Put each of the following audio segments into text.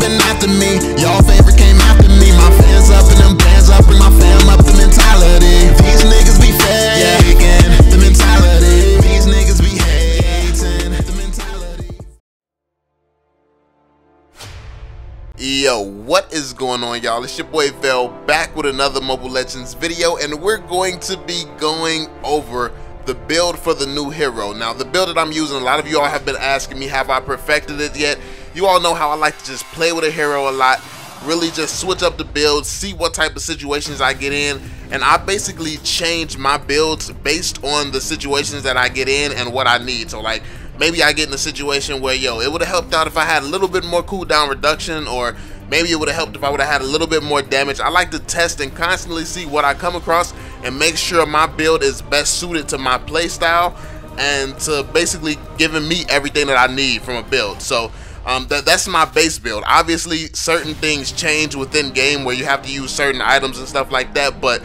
been after me. Y'all favorite came after me. My fans up and them bands up, bring my fam up. The mentality, these niggas be faking. The mentality, these niggas be hating. The mentality. Yo, what is going on, y'all? It's your boy VeLL back with another Mobile Legends video, and we're going to be going over the build for the new hero. Now, the build that I'm using, a lot of you all have been asking me, have I perfected it yet? You all know how I like to just play with a hero a lot, really just switch up the build, see what type of situations I get in, and I basically change my builds based on the situations that I get in and what I need. So like, maybe I get in a situation where, yo, it would have helped out if I had a little bit more cooldown reduction, or maybe it would have helped if I would have had a little bit more damage. I like to test and constantly see what I come across and make sure my build is best suited to my playstyle and to basically giving me everything that I need from a build. So that's my base build. Obviously, certain things change within game where you have to use certain items and stuff like that, but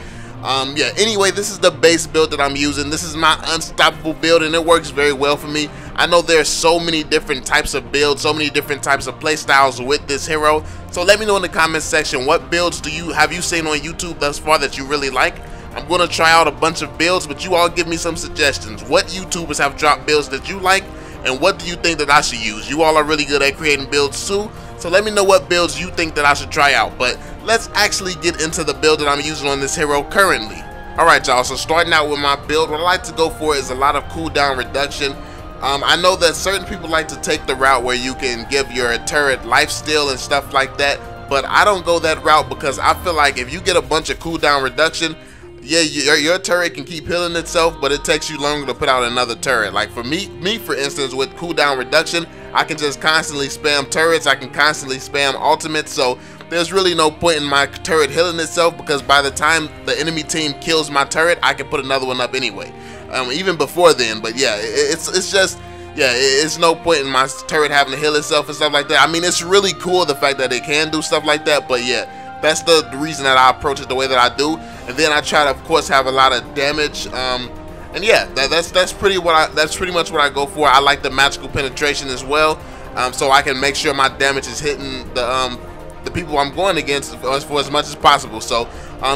yeah, anyway, this is the base build that I'm using. This is my unstoppable build, and it works very well for me. I know there's so many different types of builds, so many different types of play styles with this hero, so let me know in the comment section, what builds have you seen on YouTube thus far that you really like? I'm going to try out a bunch of builds, but you all give me some suggestions. What YouTubers have dropped builds that you like, and what do you think that I should use? You all are really good at creating builds too, so let me know what builds you think that I should try out. But let's actually get into the build that I'm using on this hero currently. Alright, y'all, so starting out with my build, what I like to go for is a lot of cooldown reduction. I know that certain people like to take the route where you can give your turret lifesteal and stuff like that, but I don't go that route because I feel like if you get a bunch of cooldown reduction, yeah, your turret can keep healing itself, but it takes you longer to put out another turret. Like for me for instance, with cooldown reduction, I can just constantly spam turrets, I can constantly spam ultimates, so there's really no point in my turret healing itself because by the time the enemy team kills my turret, I can put another one up anyway. Even before then, but yeah, it's just, yeah, it's no point in my turret having to heal itself and stuff like that. I mean, it's really cool the fact that it can do stuff like that, but yeah, that's the reason that I approach it the way that I do. And then I try to, of course, have a lot of damage. And yeah, that's pretty much what I go for. I like the magical penetration as well, so I can make sure my damage is hitting the people I'm going against for as much as possible. So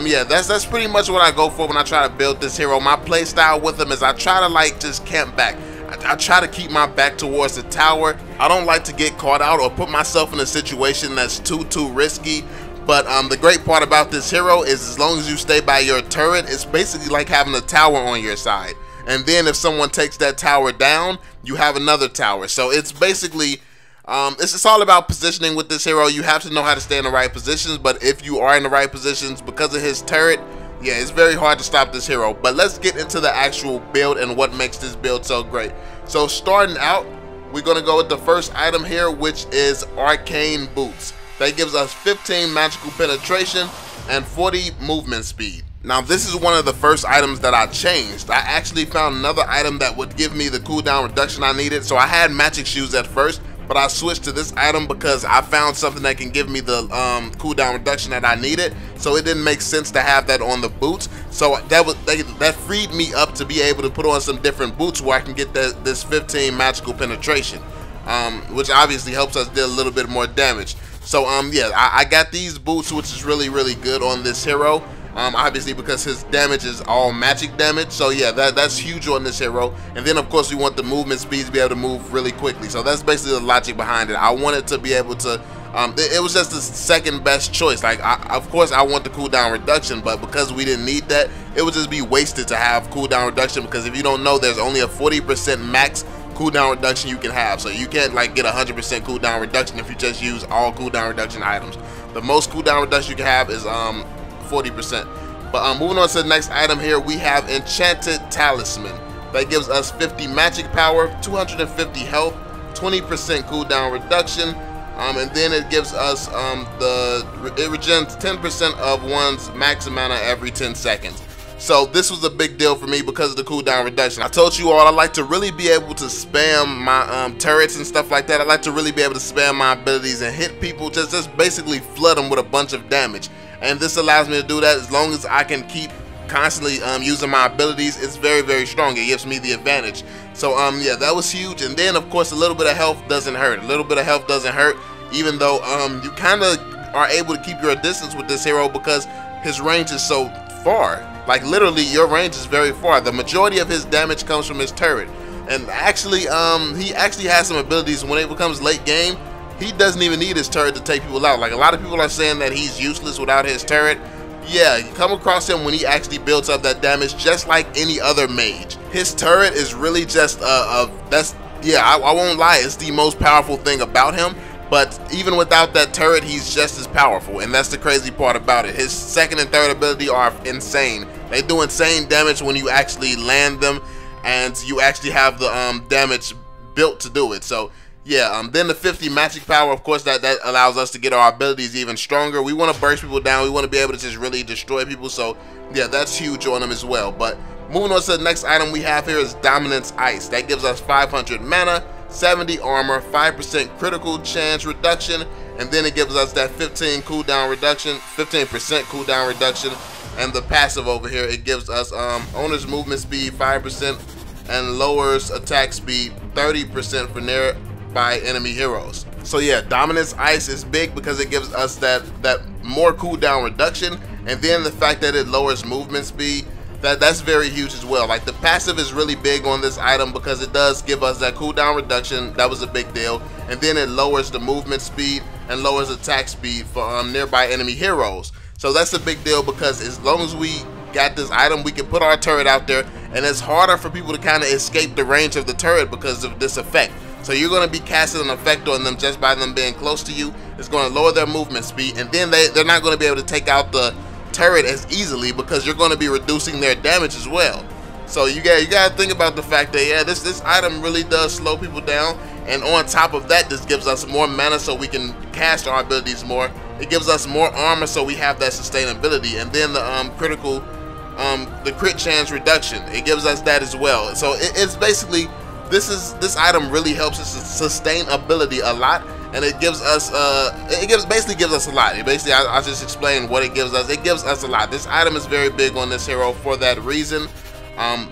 yeah, that's pretty much what I go for when I try to build this hero. My play style with him is I try to like just camp back. I try to keep my back towards the tower. I don't like to get caught out or put myself in a situation that's too risky. But the great part about this hero is as long as you stay by your turret, it's basically like having a tower on your side. And then if someone takes that tower down, you have another tower. So it's basically, it's all about positioning with this hero. You have to know how to stay in the right positions, but if you are in the right positions, because of his turret, yeah, it's very hard to stop this hero. But let's get into the actual build and what makes this build so great. So starting out, we're going to go with the first item here, which is Arcane Boots. That gives us 15 magical penetration and 40 movement speed. Now this is one of the first items that I changed. I actually found another item that would give me the cooldown reduction I needed. So I had magic shoes at first, but I switched to this item because I found something that can give me the cooldown reduction that I needed. So it didn't make sense to have that on the boots. So that freed me up to be able to put on some different boots where I can get this 15 magical penetration, which obviously helps us deal a little bit more damage. So yeah, I got these boots, which is really good on this hero. Obviously because his damage is all magic damage, so yeah, that's huge on this hero. And then of course we want the movement speed to be able to move really quickly, so that's basically the logic behind it. I wanted to be able to, it was just the second best choice. Like of course I want the cooldown reduction, but because we didn't need that, it would just be wasted to have cooldown reduction, because if you don't know, there's only a 40% max cooldown reduction you can have, so you can't like get 100% cooldown reduction if you just use all cooldown reduction items. The most cooldown reduction you can have is 40%. But moving on to the next item here, we have Enchanted Talisman. That gives us 50 magic power, 250 health, 20% cooldown reduction, and then it gives us it regens 10% of one's max mana every 10 seconds. So this was a big deal for me because of the cooldown reduction. I told you all I like to really be able to spam my turrets and stuff like that. I like to really be able to spam my abilities and hit people, just basically flood them with a bunch of damage. And this allows me to do that as long as I can keep constantly using my abilities. It's very strong. It gives me the advantage. So yeah, that was huge. And then of course a little bit of health doesn't hurt. A little bit of health doesn't hurt. even though you kind of are able to keep your distance with this hero because his range is so far. Like literally your range is very far. The majority of his damage comes from his turret. And actually he actually has some abilities. When it becomes late game, he doesn't even need his turret to take people out. Like a lot of people are saying that he's useless without his turret. Yeah, you come across him when he actually builds up that damage just like any other mage. His turret is really just I won't lie, it's the most powerful thing about him. But even without that turret, he's just as powerful, and that's the crazy part about it. His second and third ability are insane. They do insane damage when you actually land them, and you actually have the damage built to do it. So yeah, then the 50 magic power, of course, that allows us to get our abilities even stronger. We want to burst people down. We want to be able to just really destroy people. So yeah, that's huge on him as well. But moving on to the next item we have here is Dominance Ice. That gives us 500 mana, 70 armor, 5% critical chance reduction, and then it gives us that 15% cooldown reduction. And the passive over here, it gives us owner's movement speed 5% and lowers attack speed 30% for nearby enemy heroes. So yeah, Dominance Ice is big because it gives us that more cooldown reduction, and then the fact that it lowers movement speed, that's very huge as well. Like the passive is really big on this item because it does give us that cooldown reduction. That was a big deal. And then it lowers the movement speed and lowers attack speed for nearby enemy heroes. So that's a big deal because as long as we got this item, we can put our turret out there, and it's harder for people to kind of escape the range of the turret because of this effect. So you're going to be casting an effect on them just by them being close to you. It's going to lower their movement speed, and then they're not going to be able to take out the turret as easily because you're going to be reducing their damage as well. So you got to think about the fact that yeah, this item really does slow people down, and on top of that, this gives us more mana so we can cast our abilities more. It gives us more armor so we have that sustainability, and then the crit chance reduction, it gives us that as well. So it's basically this item really helps us sustain ability a lot, and it gives us basically gives us a lot. I'll just explain what it gives us. It gives us a lot. This item is very big on this hero for that reason.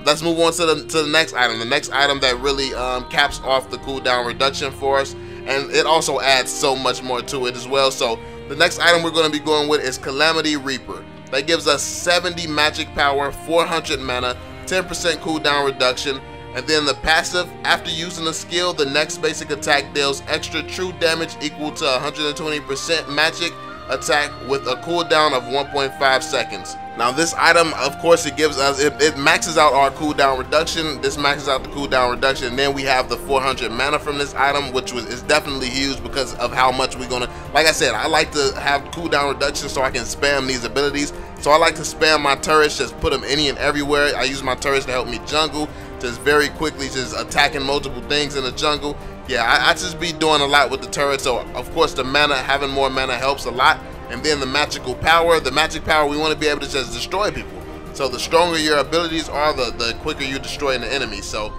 Let's move on to the next item. The next item that really caps off the cooldown reduction for us, and it also adds so much more to it as well. So the next item we're going to be going with is Calamity Reaper. That gives us 70 magic power, 400 mana, 10% cooldown reduction. And then the passive, after using the skill, the next basic attack deals extra true damage equal to 120% magic attack with a cooldown of 1.5 seconds. Now this item, of course, it gives us, it maxes out our cooldown reduction. This maxes out the cooldown reduction, and then we have the 400 mana from this item, which is definitely huge because of how much we're gonna, like I said, I like to have cooldown reduction so I can spam these abilities. So I like to spam my turrets, just put them any and everywhere. I use my turrets to help me jungle, just very quickly, just attacking multiple things in the jungle. Yeah, I just be doing a lot with the turret. So of course the mana, having more mana helps a lot. And then the magic power, we want to be able to just destroy people. So the stronger your abilities are, the quicker you destroy the enemy. So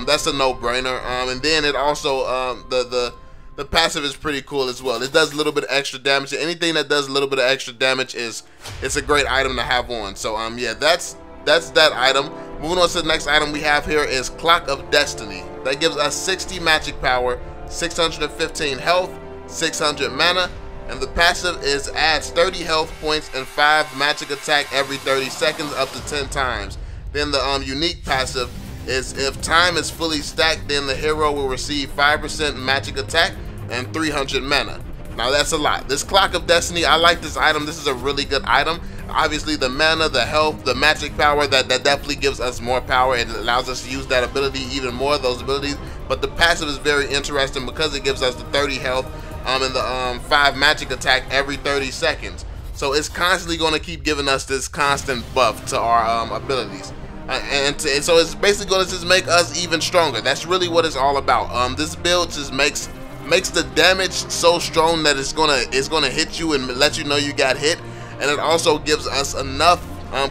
that's a no-brainer. And then it also the passive is pretty cool as well. It does a little bit of extra damage. Anything that does a little bit of extra damage it's a great item to have on. So yeah, that's that item. Moving on to the next item we have here is Clock of Destiny. That gives us 60 magic power, 615 health, 600 mana, and the passive is adds 30 health points and 5 magic attack every 30 seconds up to 10 times. Then the unique passive is if time is fully stacked, then the hero will receive 5% magic attack and 300 mana. Now that's a lot. This Clock of Destiny, I like this item. This is a really good item. Obviously the mana, the health, the magic power, that definitely gives us more power. It allows us to use that ability even more, those abilities. But the passive is very interesting because it gives us the 30 health and the 5 magic attack every 30 seconds. So it's constantly going to keep giving us this constant buff to our abilities. And so it's basically going to just make us even stronger. That's really what it's all about. This build just makes the damage so strong that it's gonna hit you and let you know you got hit. And it also gives us enough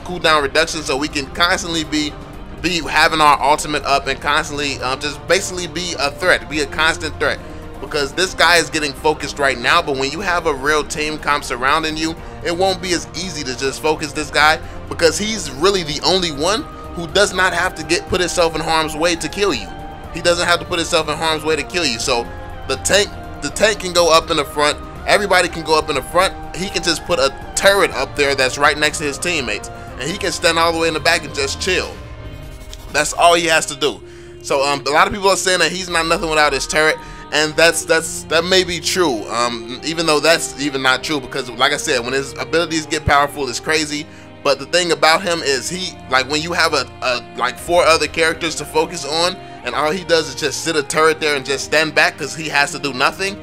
cooldown reduction so we can constantly be having our ultimate up and constantly just basically be a threat, be a constant threat. Because this guy is getting focused right now, but when you have a real team comp surrounding you, it won't be as easy to just focus this guy, because he's really the only one who does not have to put himself in harm's way to kill you. He doesn't have to put himself in harm's way to kill you. So the tank the tank can go up in the front. Everybody can go up in the front. He can just put a turret up there that's right next to his teammates, and he can stand all the way in the back and just chill. That's all he has to do. So a lot of people are saying that he's not nothing without his turret, and that may be true. Even though that's even not true, because like I said, when his abilities get powerful, it's crazy. But the thing about him is when you have like 4 other characters to focus on, and all he does is just sit a turret there and just stand back because he has to do nothing.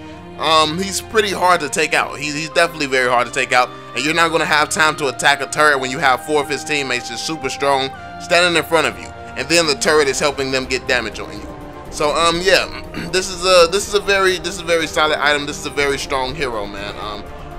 He's pretty hard to take out. He's definitely very hard to take out, and you're not going to have time to attack a turret when you have 4 of his teammates just super strong standing in front of you, and then the turret is helping them get damage on you. So yeah, this is a very solid item. This is a very strong hero, man.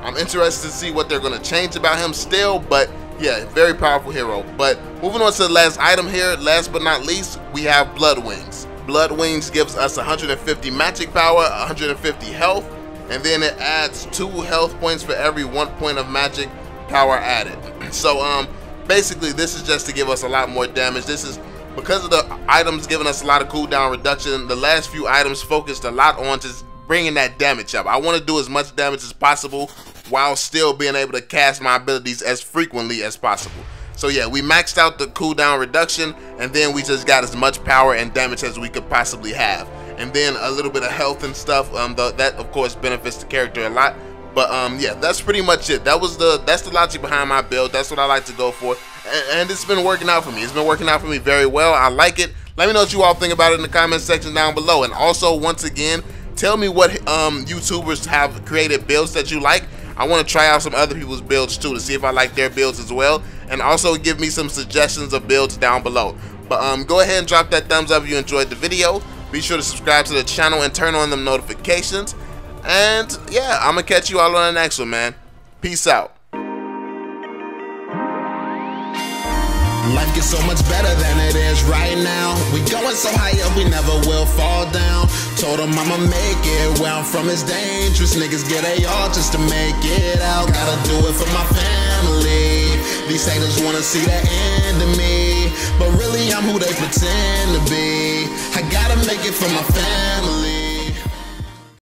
I'm interested to see what they're going to change about him still, but yeah, very powerful hero. But moving on to the last item here, last but not least, we have Blood Wings. Blood Wings gives us 150 magic power, 150 health, and then it adds 2 health points for every 1 point of magic power added. So basically this is just to give us a lot more damage. This is because of the items giving us a lot of cooldown reduction. The last few items focused a lot on just bringing that damage up. I want to do as much damage as possible while still being able to cast my abilities as frequently as possible. So yeah, we maxed out the cooldown reduction, and then we just got as much power and damage as we could possibly have, and then a little bit of health and stuff. That of course benefits the character a lot. But yeah, that's pretty much it. That's the logic behind my build. That's what I like to go for, and it's been working out for me. It's been working out for me very well. I like it. Let me know what you all think about it in the comment section down below. And also, once again, tell me what YouTubers have created builds that you like. I want to try out some other people's builds too to see if I like their builds as well, and also give me some suggestions of builds down below. But go ahead and drop that thumbs up if you enjoyed the video. Be sure to subscribe to the channel and turn on them notifications. And yeah, I'm gonna catch you all on the next one, man. Peace out. Life gets so much better than it is right now. We going so high up, we never will fall down. Told him I'ma make it, where I'm from is dangerous. Niggas get AR just to make it out. Gotta do it for my family. These haters wanna see the end of me, but really I'm who they pretend to be. I gotta make it for my family.